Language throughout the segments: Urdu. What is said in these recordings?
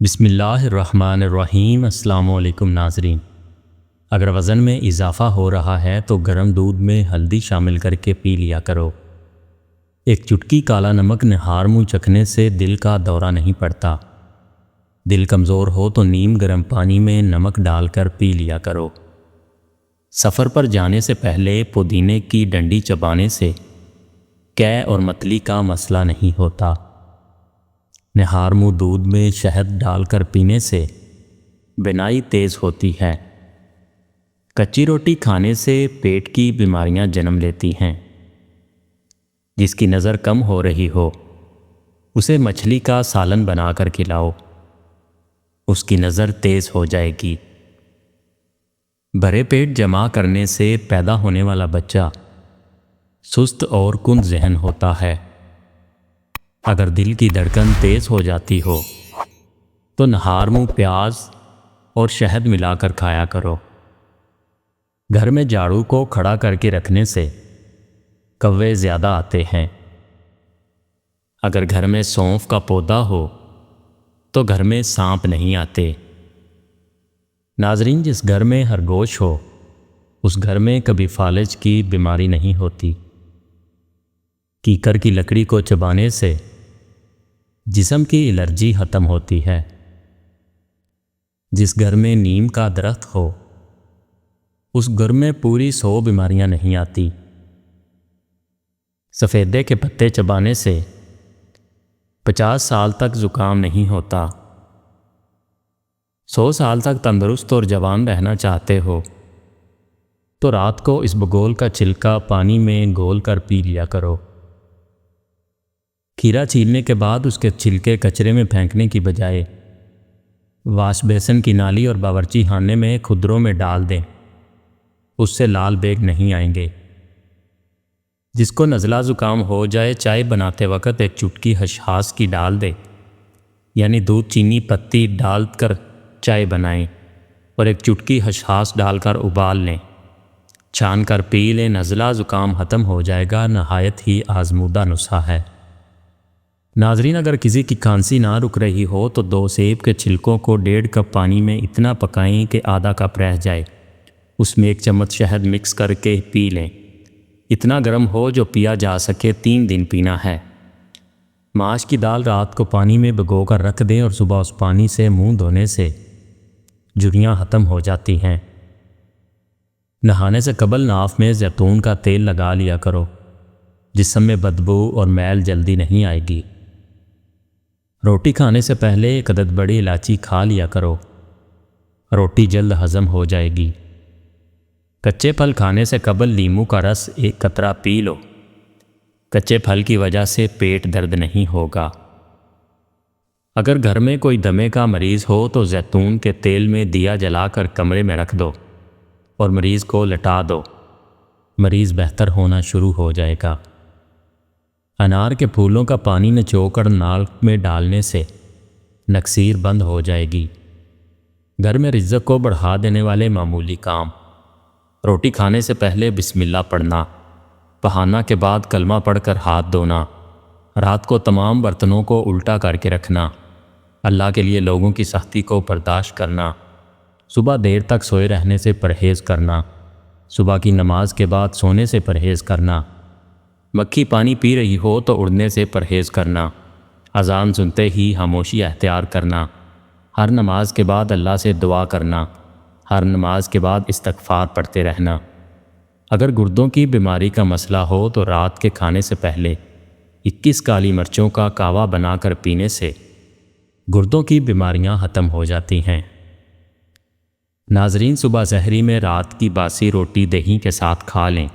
بسم اللہ الرحمن الرحیم۔ السلام علیکم ناظرین، اگر وزن میں اضافہ ہو رہا ہے تو گرم دودھ میں ہلدی شامل کر کے پی لیا کرو۔ ایک چٹکی کالا نمک نہار منہ چکھنے سے دل کا دورہ نہیں پڑتا۔ دل کمزور ہو تو نیم گرم پانی میں نمک ڈال کر پی لیا کرو۔ سفر پر جانے سے پہلے پودینے کی ڈنڈی چبانے سے قے اور متلی کا مسئلہ نہیں ہوتا۔ نہار منہ دودھ میں شہد ڈال کر پینے سے بینائی تیز ہوتی ہے۔ کچی روٹی کھانے سے پیٹ کی بیماریاں جنم لیتی ہیں۔ جس کی نظر کم ہو رہی ہو اسے مچھلی کا سالن بنا کر کھلاؤ، اس کی نظر تیز ہو جائے گی۔ بھرے پیٹ جمع کرنے سے پیدا ہونے والا بچہ سست اور کند ذہن ہوتا ہے۔ اگر دل کی دھڑکن تیز ہو جاتی ہو تو نہار منہ پیاز اور شہد ملا کر کھایا کرو۔ گھر میں جھاڑو کو کھڑا کر کے رکھنے سے کوے زیادہ آتے ہیں۔ اگر گھر میں سونف کا پودا ہو تو گھر میں سانپ نہیں آتے۔ ناظرین، جس گھر میں خرگوش ہو اس گھر میں کبھی فالج کی بیماری نہیں ہوتی۔ کیکر کی لکڑی کو چبانے سے جسم کی الرجی ختم ہوتی ہے۔ جس گھر میں نیم کا درخت ہو اس گھر میں پوری 100 بیماریاں نہیں آتی۔ سفیدے کے پتے چبانے سے 50 سال تک زکام نہیں ہوتا۔ 100 سال تک تندرست اور جوان رہنا چاہتے ہو تو رات کو اس بگول کا چھلکا پانی میں گول کر پی لیا کرو۔ کھیرا چھیلنے کے بعد اس کے چھلکے کچرے میں پھینکنے کی بجائے واش بیسن کی نالی اور باورچی خانے میں کھدروں میں ڈال دیں، اس سے لال بیگ نہیں آئیں گے۔ جس کو نزلہ زکام ہو جائے چائے بناتے وقت ایک چٹکی خسخاس کی ڈال دے، یعنی دودھ چینی پتی ڈال کر چائے بنائیں اور ایک چٹکی خسخاس ڈال کر ابال لیں، چھان کر پی لیں، نزلہ زکام ختم ہو جائے گا۔ نہایت ہی آزمودہ نسخہ ہے۔ ناظرین، اگر کسی کی کھانسی نہ رک رہی ہو تو 2 سیب کے چھلکوں کو 1.5 کپ پانی میں اتنا پکائیں کہ آدھا کپ رہ جائے، اس میں 1 چمچ شہد مکس کر کے پی لیں۔ اتنا گرم ہو جو پیا جا سکے، 3 دن پینا ہے۔ ماش کی دال رات کو پانی میں بھگو کر رکھ دیں اور صبح اس پانی سے منہ دھونے سے جھریاں ختم ہو جاتی ہیں۔ نہانے سے قبل ناف میں زیتون کا تیل لگا لیا کرو، جسم میں بدبو اور میل جلدی نہیں آئے گی۔ روٹی کھانے سے پہلے 1 عدد بڑی الائچی کھا لیا کرو، روٹی جلد ہضم ہو جائے گی۔ کچے پھل کھانے سے قبل لیموں کا رس 1 قطرہ پی لو، کچے پھل کی وجہ سے پیٹ درد نہیں ہوگا۔ اگر گھر میں کوئی دمے کا مریض ہو تو زیتون کے تیل میں دیا جلا کر کمرے میں رکھ دو اور مریض کو لٹا دو، مریض بہتر ہونا شروع ہو جائے گا۔ انار کے پھولوں کا پانی نچوڑ کر ناک میں ڈالنے سے نکسیر بند ہو جائے گی۔ گھر میں رزق کو بڑھا دینے والے معمولی کام: روٹی کھانے سے پہلے بسم اللہ پڑھنا، پہانا کے بعد کلمہ پڑھ کر ہاتھ دھونا، رات کو تمام برتنوں کو الٹا کر کے رکھنا، اللہ کے لیے لوگوں کی سختی کو برداشت کرنا، صبح دیر تک سوئے رہنے سے پرہیز کرنا، صبح کی نماز کے بعد سونے سے پرہیز کرنا، مکھی پانی پی رہی ہو تو اڑنے سے پرہیز کرنا، اذان سنتے ہی خاموشی اختیار کرنا، ہر نماز کے بعد اللہ سے دعا کرنا، ہر نماز کے بعد استغفار پڑھتے رہنا۔ اگر گردوں کی بیماری کا مسئلہ ہو تو رات کے کھانے سے پہلے 21 کالی مرچوں کا کہوہ بنا کر پینے سے گردوں کی بیماریاں ختم ہو جاتی ہیں۔ ناظرین، صبح سحری میں رات کی باسی روٹی دہی کے ساتھ کھا لیں،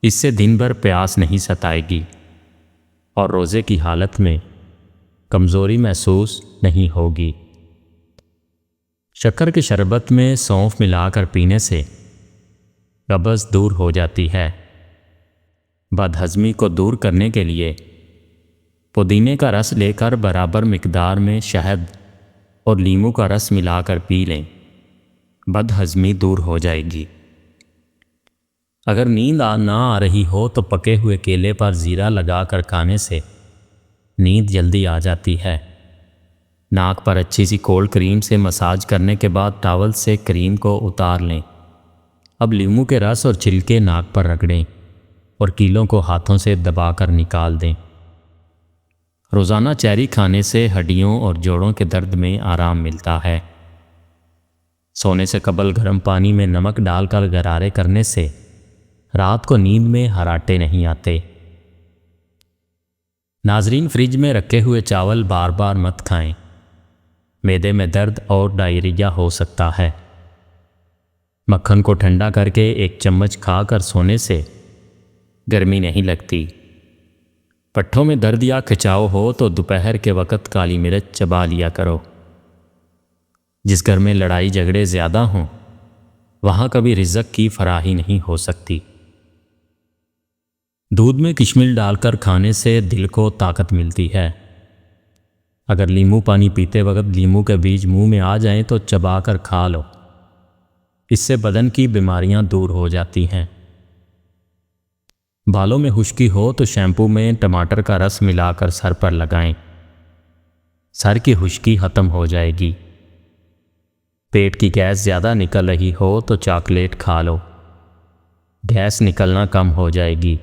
اس سے دن بھر پیاس نہیں ستائے گی اور روزے کی حالت میں کمزوری محسوس نہیں ہوگی۔ شکر کے شربت میں سونف ملا کر پینے سے قبض دور ہو جاتی ہے۔ بد ہضمی کو دور کرنے کے لیے پودینے کا رس لے کر برابر مقدار میں شہد اور لیموں کا رس ملا کر پی لیں، بد ہضمی دور ہو جائے گی۔ اگر نیند نہ آ رہی ہو تو پکے ہوئے کیلے پر زیرہ لگا کر کھانے سے نیند جلدی آ جاتی ہے۔ ناک پر اچھی سی کولڈ کریم سے مساج کرنے کے بعد ٹاول سے کریم کو اتار لیں۔ اب لیموں کے رس اور چھلکے ناک پر رگڑیں اور کیلوں کو ہاتھوں سے دبا کر نکال دیں۔ روزانہ چیری کھانے سے ہڈیوں اور جوڑوں کے درد میں آرام ملتا ہے۔ سونے سے قبل گرم پانی میں نمک ڈال کر غرارے کرنے سے رات کو نیند میں ہراٹے نہیں آتے۔ ناظرین، فریج میں رکھے ہوئے چاول بار بار مت کھائیں، معدے میں درد اور ڈائریا ہو سکتا ہے۔ مکھن کو ٹھنڈا کر کے 1 چمچ کھا کر سونے سے گرمی نہیں لگتی۔ پٹھوں میں درد یا کھچاؤ ہو تو دوپہر کے وقت کالی مرچ چبا لیا کرو۔ جس گھر میں لڑائی جھگڑے زیادہ ہوں وہاں کبھی رزق کی فراہمی نہیں ہو سکتی۔ دودھ میں کشمش ڈال کر کھانے سے دل کو طاقت ملتی ہے۔ اگر لیموں پانی پیتے وقت لیموں کے بیج منہ میں آ جائیں تو چبا کر کھا لو، اس سے بدن کی بیماریاں دور ہو جاتی ہیں۔ بالوں میں خشکی ہو تو شیمپو میں ٹماٹر کا رس ملا کر سر پر لگائیں، سر کی خشکی ختم ہو جائے گی۔ پیٹ کی گیس زیادہ نکل رہی ہو تو چاکلیٹ کھا لو، گیس نکلنا کم ہو جائے گی۔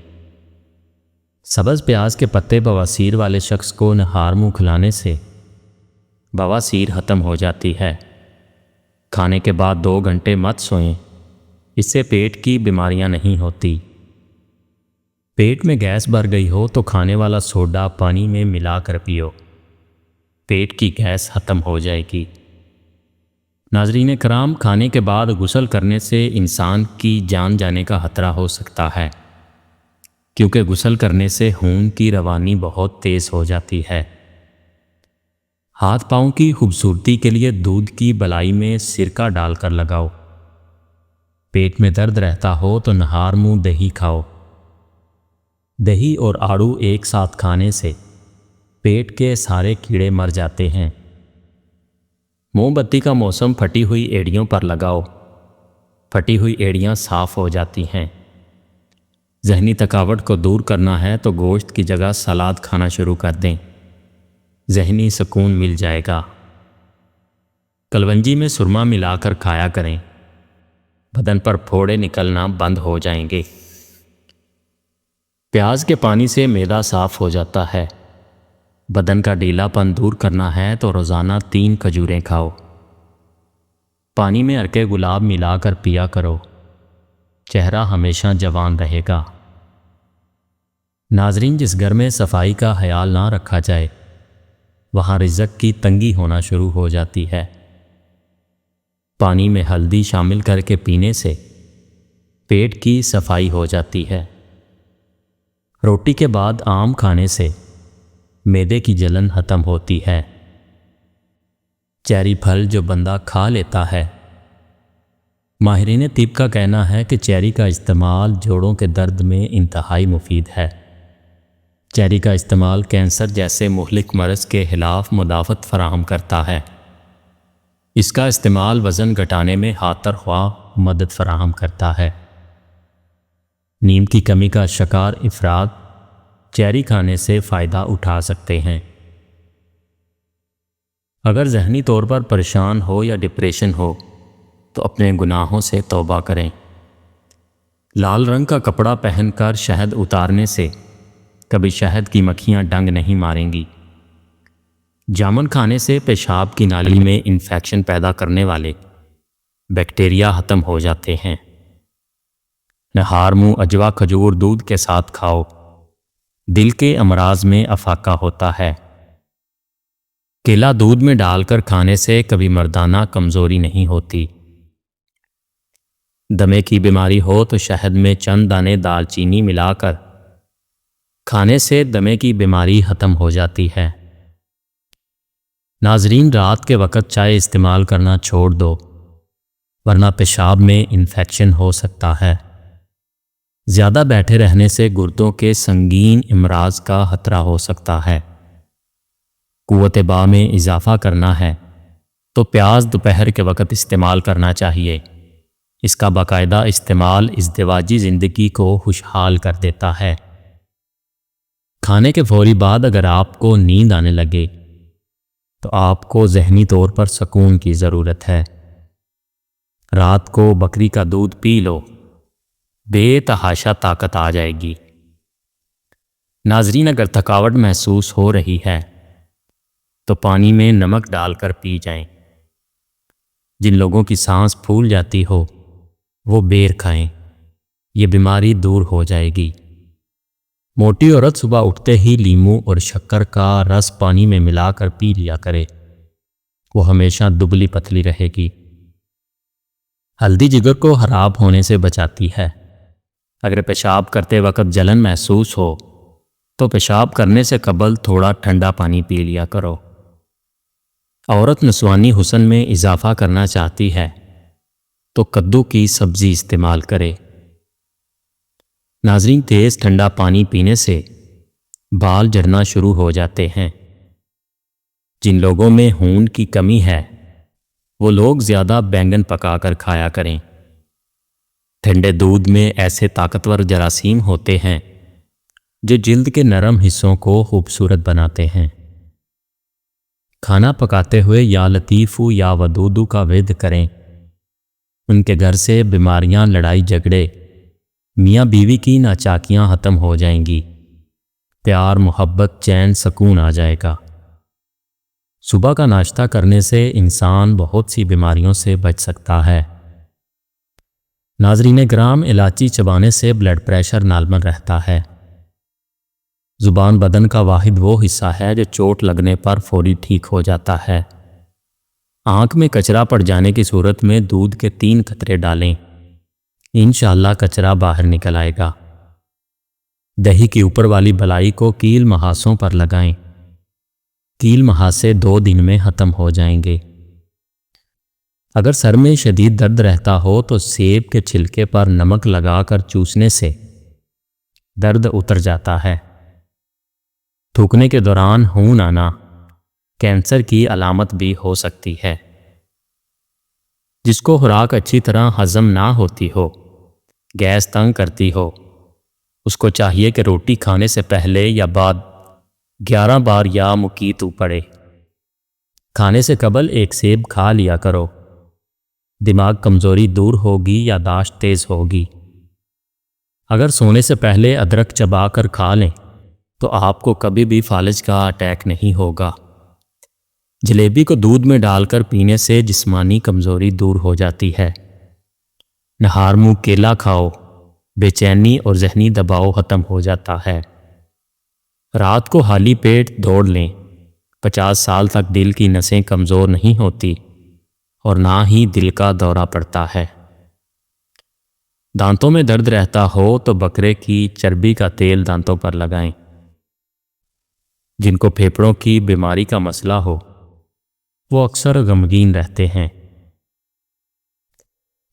سبز پیاز کے پتے بواسیر والے شخص کو نہار منہ کھلانے سے بواسیر ختم ہو جاتی ہے۔ کھانے کے بعد 2 گھنٹے مت سوئیں، اس سے پیٹ کی بیماریاں نہیں ہوتی۔ پیٹ میں گیس بھر گئی ہو تو کھانے والا سوڈا پانی میں ملا کر پیو، پیٹ کی گیس ختم ہو جائے گی۔ ناظرین کرام، کھانے کے بعد غسل کرنے سے انسان کی جان جانے کا خطرہ ہو سکتا ہے، کیونکہ غسل کرنے سے خون کی روانی بہت تیز ہو جاتی ہے۔ ہاتھ پاؤں کی خوبصورتی کے لیے دودھ کی بلائی میں سرکہ ڈال کر لگاؤ۔ پیٹ میں درد رہتا ہو تو نہار منہ دہی کھاؤ۔ دہی اور آڑو ایک ساتھ کھانے سے پیٹ کے سارے کیڑے مر جاتے ہیں۔ موم بتی کا موسم پھٹی ہوئی ایڑیوں پر لگاؤ، پھٹی ہوئی ایڑیاں صاف ہو جاتی ہیں۔ ذہنی تھکاوٹ کو دور کرنا ہے تو گوشت کی جگہ سلاد کھانا شروع کر دیں، ذہنی سکون مل جائے گا۔ کلونجی میں سرما ملا کر کھایا کریں، بدن پر پھوڑے نکلنا بند ہو جائیں گے۔ پیاز کے پانی سے معدہ صاف ہو جاتا ہے۔ بدن کا ڈھیلا پن دور کرنا ہے تو روزانہ 3 کھجوریں کھاؤ۔ پانی میں عرق گلاب ملا کر پیا کرو، چہرہ ہمیشہ جوان رہے گا۔ ناظرین، جس گھر میں صفائی کا خیال نہ رکھا جائے وہاں رزق کی تنگی ہونا شروع ہو جاتی ہے۔ پانی میں ہلدی شامل کر کے پینے سے پیٹ کی صفائی ہو جاتی ہے۔ روٹی کے بعد آم کھانے سے معدے کی جلن ختم ہوتی ہے۔ چیری پھل جو بندہ کھا لیتا ہے، ماہرین طب کا کہنا ہے کہ چیری کا استعمال جوڑوں کے درد میں انتہائی مفید ہے۔ چیری کا استعمال کینسر جیسے مہلک مرض کے خلاف مدافعت فراہم کرتا ہے۔ اس کا استعمال وزن گھٹانے میں خاطر خواہ مدد فراہم کرتا ہے۔ نیند کی کمی کا شکار افراد چیری کھانے سے فائدہ اٹھا سکتے ہیں۔ اگر ذہنی طور پر پریشان ہو یا ڈپریشن ہو تو اپنے گناہوں سے توبہ کریں۔ لال رنگ کا کپڑا پہن کر شہد اتارنے سے کبھی شہد کی مکھیاں ڈنگ نہیں ماریں گی۔ جامن کھانے سے پیشاب کی نالی میں انفیکشن پیدا کرنے والے بیکٹیریا ختم ہو جاتے ہیں۔ نہار منہ اجوا کھجور دودھ کے ساتھ کھاؤ، دل کے امراض میں افاقہ ہوتا ہے۔ کیلا دودھ میں ڈال کر کھانے سے کبھی مردانہ کمزوری نہیں ہوتی۔ دمے کی بیماری ہو تو شہد میں چند دانے دال چینی ملا کر کھانے سے دمے کی بیماری ختم ہو جاتی ہے۔ ناظرین، رات کے وقت چائے استعمال کرنا چھوڑ دو، ورنہ پیشاب میں انفیکشن ہو سکتا ہے۔ زیادہ بیٹھے رہنے سے گردوں کے سنگین امراض کا خطرہ ہو سکتا ہے۔ قوت باء میں اضافہ کرنا ہے تو پیاز دوپہر کے وقت استعمال کرنا چاہیے۔ اس کا باقاعدہ استعمال ازدواجی زندگی کو خوشحال کر دیتا ہے۔ کھانے کے فوری بعد اگر آپ کو نیند آنے لگے تو آپ کو ذہنی طور پر سکون کی ضرورت ہے۔ رات کو بکری کا دودھ پی لو، بے تحاشا طاقت آ جائے گی۔ ناظرین، اگر تھکاوٹ محسوس ہو رہی ہے تو پانی میں نمک ڈال کر پی جائیں۔ جن لوگوں کی سانس پھول جاتی ہو وہ بیر کھائیں، یہ بیماری دور ہو جائے گی۔ موٹی عورت صبح اٹھتے ہی لیموں اور شکر کا رس پانی میں ملا کر پی لیا کرے، وہ ہمیشہ دبلی پتلی رہے گی۔ ہلدی جگر کو خراب ہونے سے بچاتی ہے۔ اگر پیشاب کرتے وقت جلن محسوس ہو تو پیشاب کرنے سے قبل تھوڑا ٹھنڈا پانی پی لیا کرو۔ عورت نسوانی حسن میں اضافہ کرنا چاہتی ہے تو کدو کی سبزی استعمال کرے۔ ناظرین، تیز ٹھنڈا پانی پینے سے بال جھڑنا شروع ہو جاتے ہیں۔ جن لوگوں میں خون کی کمی ہے وہ لوگ زیادہ بینگن پکا کر کھایا کریں۔ ٹھنڈے دودھ میں ایسے طاقتور جراثیم ہوتے ہیں جو جلد کے نرم حصوں کو خوبصورت بناتے ہیں۔ کھانا پکاتے ہوئے یا لطیفو یا ودودو کا ورد کریں۔ ان کے گھر سے بیماریاں، لڑائی جھگڑے، میاں بیوی کی ناچاکیاں ختم ہو جائیں گی۔ پیار، محبت، چین، سکون آ جائے گا۔ صبح کا ناشتہ کرنے سے انسان بہت سی بیماریوں سے بچ سکتا ہے۔ ناظرین گرام، الائچی چبانے سے بلڈ پریشر نارمل رہتا ہے۔ زبان بدن کا واحد وہ حصہ ہے جو چوٹ لگنے پر فوری ٹھیک ہو جاتا ہے۔ آنکھ میں کچرا پڑ جانے کی صورت میں دودھ کے 3 قطرے ڈالیں، انشاءاللہ کچرا باہر نکل آئے گا۔ دہی کی اوپر والی بلائی کو کیل محاسوں پر لگائیں، کیل محاسے 2 دن میں ختم ہو جائیں گے۔ اگر سر میں شدید درد رہتا ہو تو سیب کے چھلکے پر نمک لگا کر چوسنے سے درد اتر جاتا ہے۔ تھوکنے کے دوران خون آنا کینسر کی علامت بھی ہو سکتی ہے۔ جس کو خوراک اچھی طرح ہضم نہ ہوتی ہو، گیس تنگ کرتی ہو، اس کو چاہیے کہ روٹی کھانے سے پہلے یا بعد 11 بار یا مکیتو پڑھے۔ کھانے سے قبل 1 سیب کھا لیا کرو، دماغ کمزوری دور ہوگی، یادداشت تیز ہوگی۔ اگر سونے سے پہلے ادرک چبا کر کھا لیں تو آپ کو کبھی بھی فالج کا اٹیک نہیں ہوگا۔ جلیبی کو دودھ میں ڈال کر پینے سے جسمانی کمزوری دور ہو جاتی ہے۔ نہار منہ کیلا کھاؤ، بے چینی اور ذہنی دباؤ ختم ہو جاتا ہے۔ رات کو خالی پیٹ دوڑ لیں، 50 سال تک دل کی نسیں کمزور نہیں ہوتی اور نہ ہی دل کا دورہ پڑتا ہے۔ دانتوں میں درد رہتا ہو تو بکرے کی چربی کا تیل دانتوں پر لگائیں۔ جن کو پھیپھڑوں کی بیماری کا مسئلہ ہو وہ اکثر غمگین رہتے ہیں۔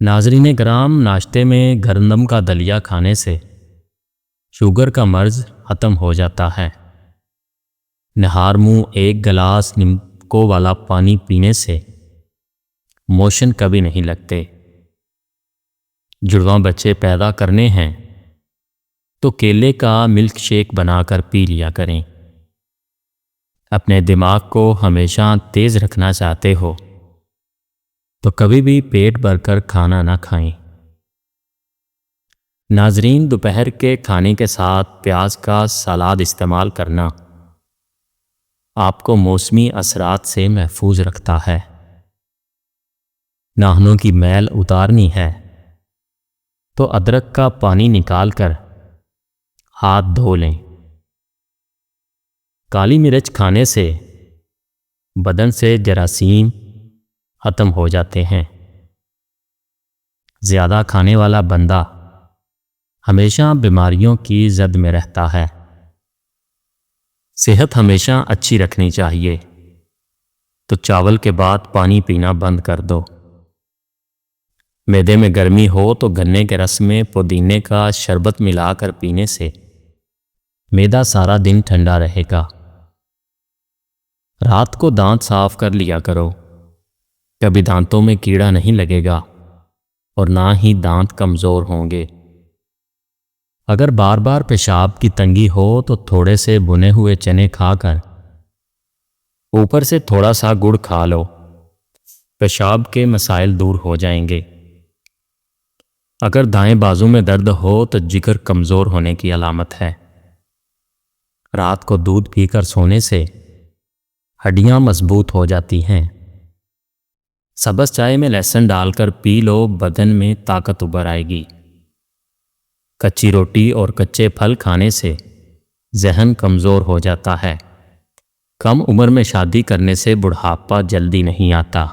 ناظرین گرام، ناشتے میں گندم کا دلیا کھانے سے شوگر کا مرض ختم ہو جاتا ہے۔ نہار منہ 1 گلاس نیمبو والا پانی پینے سے موشن کبھی نہیں لگتے۔ جڑواں بچے پیدا کرنے ہیں تو کیلے کا ملک شیک بنا کر پی لیا کریں۔ اپنے دماغ کو ہمیشہ تیز رکھنا چاہتے ہو تو کبھی بھی پیٹ بھر کر کھانا نہ کھائیں۔ ناظرین، دوپہر کے کھانے کے ساتھ پیاز کا سلاد استعمال کرنا آپ کو موسمی اثرات سے محفوظ رکھتا ہے۔ ناخنوں کی میل اتارنی ہے تو ادرک کا پانی نکال کر ہاتھ دھو لیں۔ کالی مرچ کھانے سے بدن سے جراثیم ختم ہو جاتے ہیں۔ زیادہ کھانے والا بندہ ہمیشہ بیماریوں کی زد میں رہتا ہے۔ صحت ہمیشہ اچھی رکھنی چاہیے تو چاول کے بعد پانی پینا بند کر دو۔ معدے میں گرمی ہو تو گنے کے رس میں پودینے کا شربت ملا کر پینے سے معدہ سارا دن ٹھنڈا رہے گا۔ رات کو دانت صاف کر لیا کرو، کبھی دانتوں میں کیڑا نہیں لگے گا اور نہ ہی دانت کمزور ہوں گے۔ اگر بار بار پیشاب کی تنگی ہو تو تھوڑے سے بنے ہوئے چنے کھا کر اوپر سے تھوڑا سا گڑ کھا لو، پیشاب کے مسائل دور ہو جائیں گے۔ اگر دائیں بازو میں درد ہو تو جگر کمزور ہونے کی علامت ہے۔ رات کو دودھ پی کر سونے سے ہڈیاں مضبوط ہو جاتی ہیں۔ سبز چائے میں لہسن ڈال کر پی لو، بدن میں طاقت ابھر آئے گی۔ کچی روٹی اور کچے پھل کھانے سے ذہن کمزور ہو جاتا ہے۔ کم عمر میں شادی کرنے سے بڑھاپا جلدی نہیں آتا۔